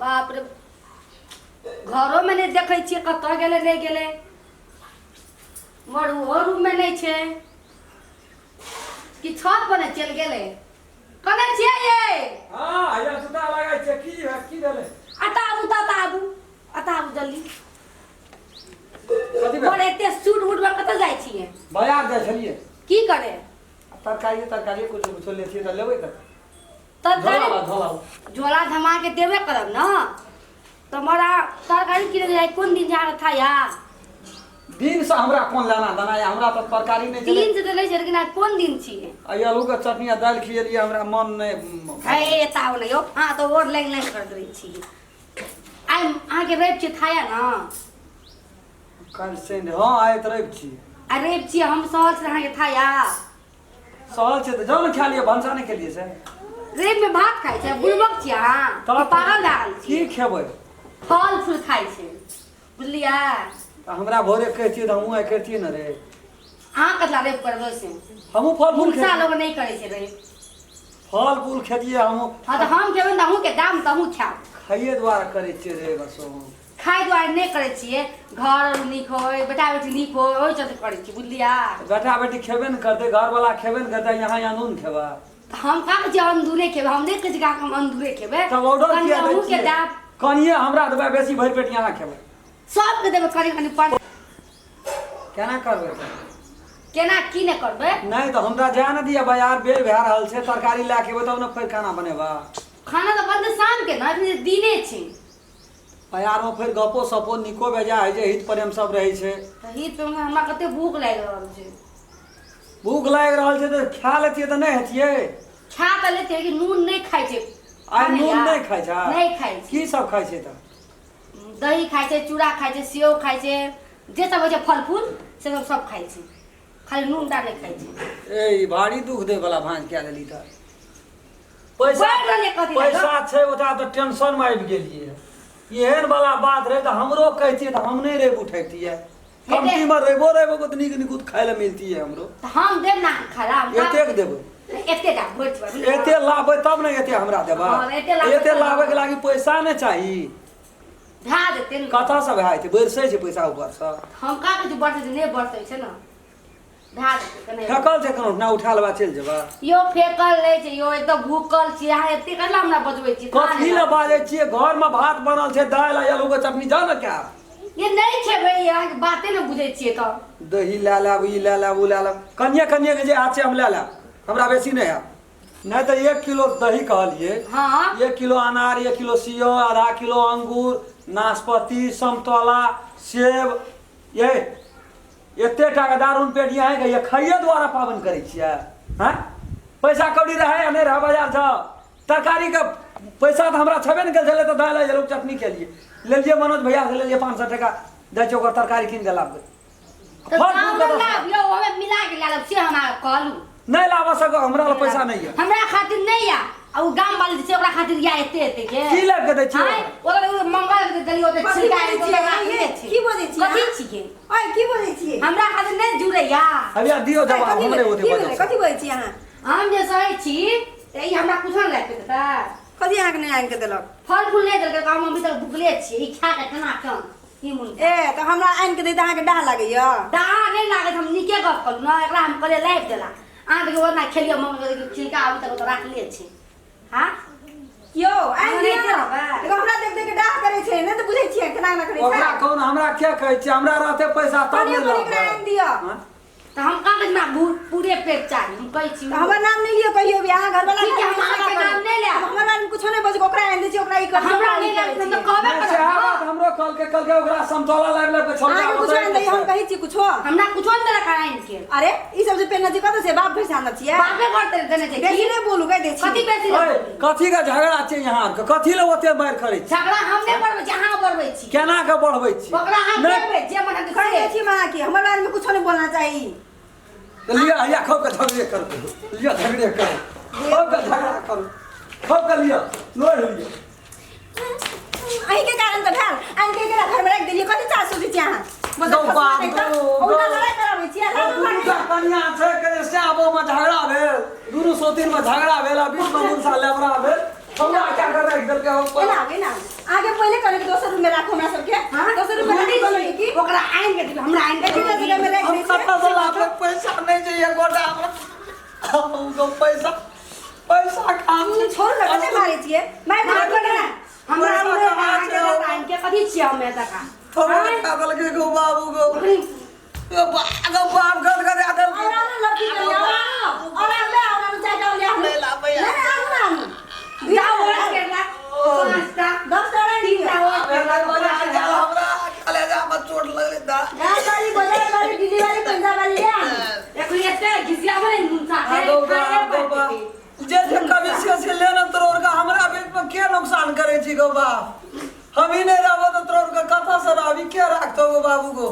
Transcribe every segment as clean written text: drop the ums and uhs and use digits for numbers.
बाप रे घरों में नहीं देखे छिए कत गेले नहीं गेले मरुओ रूम में नहीं छे कि छत पर चल गेले कने छिए ये हां आया सुता लगाय छे की भेले अताबू जल्दी कथि भेल बड़े एते सूट उठ में कत जाय छिए बाजार जाय छलिए की करे तरकारी कुछ ले छिए त लेबै त तरकारी झोला धमा के देवे करब ना तुम्हारा तरकारी किने जाए कौन दिन जा रहा था यार दिन से हमरा कोन लेना देना या हमरा त तरकारी नहीं चले दिन से ले छै लेकिन आज कौन दिन छिए आलू के चटनी आ दाल खिएलिए हमरा मन नहीं है ताव नहीं हो हां तो और लाइन लाइन कर दे छी आई आगे रेप छी थाया ना कल से हां आए त रेप छी आ रेप छी हम सहल से आगे थाया सहल छै त जान खा लिए भंसा नहीं खेलिए से रेप में भात खाइ छै बुलबक छी हां तो पागल लागल छी की खेबै फल फूल खाइ छै बुझलिया हमरा भोरे कहतिए त हमहु आइ करतिए न रे हां कतला रेप कर दो से हमहु फल फूल मुर्सा लोग नहीं करे छै रेप फल फूल खेतिए हमहु हां तो हम खेबे त हमहु के दाम त हमहु खाब खाइए द्वारा करे छिए रे बस खाइ दुआरे नहीं करे छिए घर नीक होय बेटा बेटी नीक होय ओइ चलते करे छी बुझलिया बेटा बेटी खेबे न करते घर वाला खेबे न करते यहाँ अनून खेबा हम का जे अंदूरे खेबे हम नहीं कह हम अंदूरे खेबे तब ऑर्डर किया हमहु के दाब कनिए हमरा देबे बेसी भर पेट यहाँ खेबे सब के देबे करी कनी पर केना करबे केना की ने करबे नहीं तो हमरा जाय न दिया बाजार बेर भे रहल छै तरकारी ला के तब न फिर खाना बनेबा खाना तो बंद शाम के ना दिने छी बाजार में फिर गपो सपो निको बेजा है जे हित प्रेम सब रहे छै हित पे हमरा कते भूख लाग रहल छै भूख लाग रहल छै त खा लेतिए त नहीं हतिए खा त लेते कि नून नहीं खाइ छै आइ नून नहीं खाइ छै नहीं खाइ छै की सब खाइ छै त दही खाइ छै चूड़ा खाइ छै सेव खाइ छै जे सब होइ छै फल फूल से सब खाइ छै खाली नून दा नहीं खाइ छै ए भारी दुख दे वाला भांज के लेली त पैसा छै ओता त टेंशन में आबि गेलिए एहन वाला बात रहे त हमरो कहतिए त हम नहीं रेब उठैतिए कमती में रेबो को नीक नीक खाए ला मिलती है हमरो हम देब ना खराब एतेक देबो एते दा भोज एते लाबे तब न एते हमरा देबा एते लाबे के लागि पैसा न चाही धा देते न कथा सब है छै बरसै छै पैसा ऊपर से हम का के बढ़ते नहीं बढ़ते छै ना धा देते कने फेकल छै कोनो ना उठा लेबा चल जेबा यो फेकल ले छै यो एकदम भूकल छी अहाँ एते कला हमरा बजबै छी कथी ले बाजै छियै घर में भात बनल छै दाल आलू के चटनी जा न क्या ये नहीं खेबै अहाँ के बाते न बुझै छियै त दही ला ला ई ला ला उ ला ला कनिए कनिए के जे आछे हम ला ला हमरा बेसी नहीं है नहीं तो 1 किलो दही कहलिए हां 1 किलो अनार 1 किलो सेव आधा किलो अंगूर नाशपाती संतोला सेब ये एते टाका दारून पेट यहाँ है ये खाइए द्वारा पावन करे छियै हैं पैसा कौड़ी रहे नहीं रहे बाजार जा तरकारी का पैसा तो हमरा छबे न गेल छले तो दाल आलू चटनी के लिए ले लिए मनोज भैया से ले लिए 500 टका दे चोकर तरकारी किन के लाबे तो लाभ यो हमें मिला के ला लब से हमरा कहलू नहीं लावा सको हमरा पैसा नहीं है हमरा खातिर नहीं या आ उ गाम वाली से ओकरा खातिर या एते के की लग के दे छी ओकरा मंगल के दली ओते छिका की बोलै छी कथि छिके ओए की बोलै छी हमरा खातिर नहीं जुड़े या अभी दियो जवाब हमरे ओते बजे कथि बोलै छी अहाँ हम जे सही छी त ई हमरा कुछन लाग के देता कथि अहाँ के नहीं आइन के देलक फल फूल नहीं देलक हम अभी तक भुखले छी ई खा के केना कम ई मुन ए त हमरा आइन के दे त अहाँ के डाह लागैया डाह नहीं लागत हम निके गप करू ना एकरा हम करे लाइव देला आहाँ के ओना खेलियो मम्मी के छिलका अभी तक तो राख ले छी हां यो आइन दियो देखो हमरा देख देख के डाह करे छै नहीं त बुझै छियै केना ना करे छै ओकरा कोन हमरा क्या कहै छी हमरा रहते पैसा तब कनियो नहीं कनियो आइन दियो तो हम कागज में पूरे पेट चाहिए हम कहै छी हमर नाम नहीं लियो कहियो भी अहाँ घर वाला ठीक है हम अहाँ के नाम नहीं ले हमर बारे में कुछो नहीं बज ओकरा आइन दे छी ओकरा ई कर हमरा नहीं ले हम तो कहबे नहीं करब हमरो कल के ओकरा समतोला लाग के छोड़ अहाँ के कुछो आइन दे हम कहै छी कुछो हमरा कुछो नहीं रखा आइन के अरे ई सब जे पेन छी कत से बाप भैसा न छियै बापे करते देने छै बेसी नहीं बोलू कह दे छी कथि बेसी नहीं बोलू? कथी का झगड़ा छै यहाँ के कथी ले ओते मार करे छी झगड़ा हम नहीं करबै छी अहाँ करबै छी केना के बढ़बै छी ओकरा हम देबै जे मन कह दे छी मां की हमर बारे में कुछो नहीं बोलना चाहिए लिया या खो के झगड़े कर लिया झगड़े कर खो के झगड़ा कर खो के लिया लोह लिया अही के कारण त भेल आइन के घर में रख देलिए कथि चाह सोची छी अहाँ मतलब उनका लड़ाई कराबै छी दुनू कन्या छै के से आबो में झगड़ा भेल दुनू सोतिन में झगड़ा भेल बीच में मुंसा लेबरा भेल हमरा क्या कर रहा है इधर के हो एना आगे पहले करे के 200 रुपया राखो हमरा सबके हां 200 रुपया राखो की ओकरा आइन के दिबे हमरा आइन के एते जगह में रख हम दे कत्ता से आप लोग पैसा नहीं चाहिए गोटा हमरा हमको पैसा काम छोड़ ना कते मारे छिए मैं भाग ना हमरा आइन के कथि छिए हम एता का थोड़ा का दल के गो बाबू गो बाप गद आदल और ना लड़की ले और ले चाय ले ले ला भैया जाओ और के ना 10 टका ठीक है हमरा कलेजा में चोट लगले दा गाड़ी बाजार वाली दिल्ली वाली पंजाब वाली है एक लेते घिसिया बने मुंसा जे कमीशन से लेना तोर का हमरा बेच में के नुकसान करे छी गो बाप हम ही नहीं रहबो तो तोर का कथा से अभी के राखतो गो बाबू गो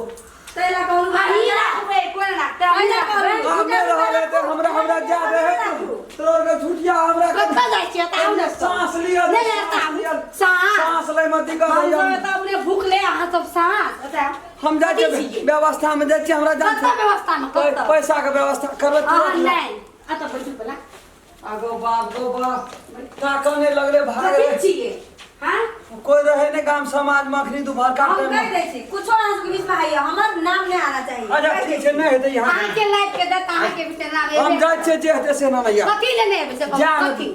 तेला कहू भाई राखबे कोन राखते हम नहीं रहले तो हमरा जा रहे तोर का झूठिया हमरा कत्ता जाय छी त हम सांस लिया ले लेता सांस ले मत दिखा हम त अपने भूख ले अहाँ सब सांस अच्छा हम जा व्यवस्था में जाय छी हमरा जान कत्ता व्यवस्था में कत्ता पैसा के व्यवस्था करबे हां नहीं आता बैठू पला गो बाप का कहने लगले भाग कथि छिए हां कोई रहे ने काम समाज में अखनी दोपहर हम काटे कह दै छी कुछो ना के बीच में है हमर नाम नहीं आना चाहिए अच्छा ठीक है नहीं हेतै यहाँ अहाँ के लाइट के देता अहाँ के बीच नाम हम जाय छे जे हेतै से ना नैया कथि लेने है से कथि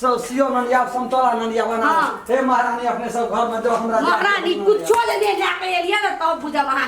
सब सियो ननिया संतोला ननिया बना हे महारानी अपने सब घर में दो हमरा महारानी कुछो ले जाके एलिया ना तब बुझब अहाँ